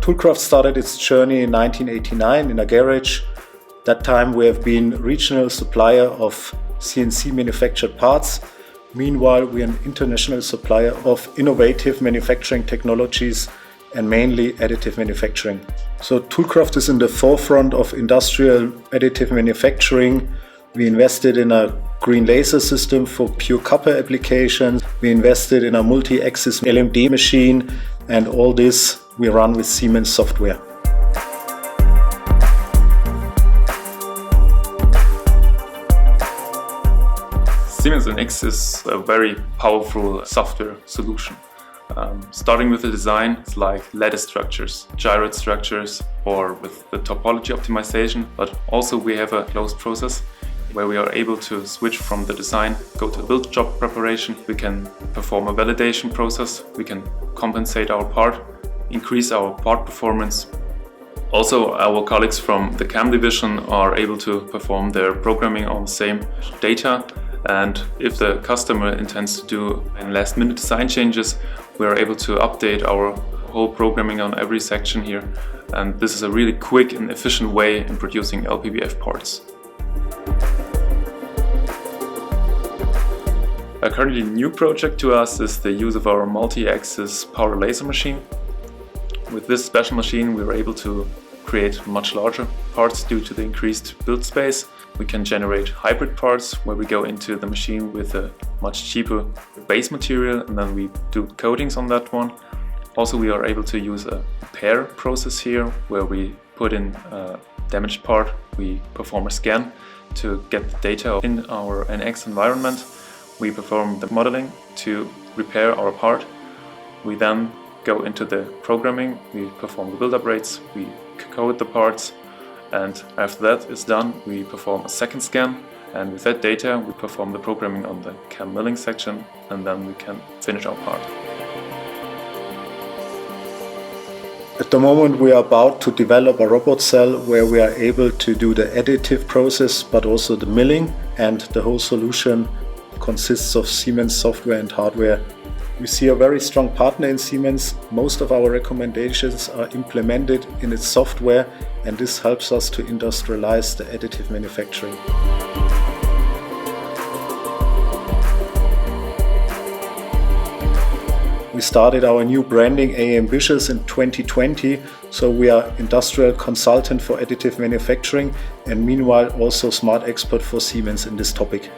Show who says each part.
Speaker 1: Toolcraft started its journey in 1989 in a garage. That time we have been regional supplier of CNC manufactured parts. Meanwhile, we are an international supplier of innovative manufacturing technologies and mainly additive manufacturing. So Toolcraft is in the forefront of industrial additive manufacturing. We invested in a green laser system for pure copper applications. We invested in a multi-axis LMD machine, and all this we run with Siemens software.
Speaker 2: Siemens NX is a very powerful software solution. Starting with the design, it's like lattice structures, gyroid structures, or with the topology optimization, but also we have a closed process where we are able to switch from the design, go to build job preparation. We can perform a validation process, we can compensate our part, increase our part performance. Also, our colleagues from the CAM division are able to perform their programming on the same data. And if the customer intends to do last-minute design changes, we are able to update our whole programming on every section here. And this is a really quick and efficient way in producing LPBF parts. A currently new project to us is the use of our multi-axis power laser machine. With this special machine, we are able to create much larger parts due to the increased build space. We can generate hybrid parts where we go into the machine with a much cheaper base material and then we do coatings on that one. Also, we are able to use a pair process here where we put in a damaged part, we perform a scan to get the data in our NX environment. We perform the modeling to repair our part. We then go into the programming, we perform the build-up rates, we code the parts, and after that is done, we perform a second scan, and with that data we perform the programming on the CAM milling section, and then we can finish our part.
Speaker 1: At the moment we are about to develop a robot cell where we are able to do the additive process but also the milling, and the whole solution consists of Siemens software and hardware. We see a very strong partner in Siemens. Most of our recommendations are implemented in its software, and this helps us to industrialize the additive manufacturing. We started our new branding Ambitious in 2020, so we are industrial consultant for additive manufacturing and meanwhile also smart expert for Siemens in this topic.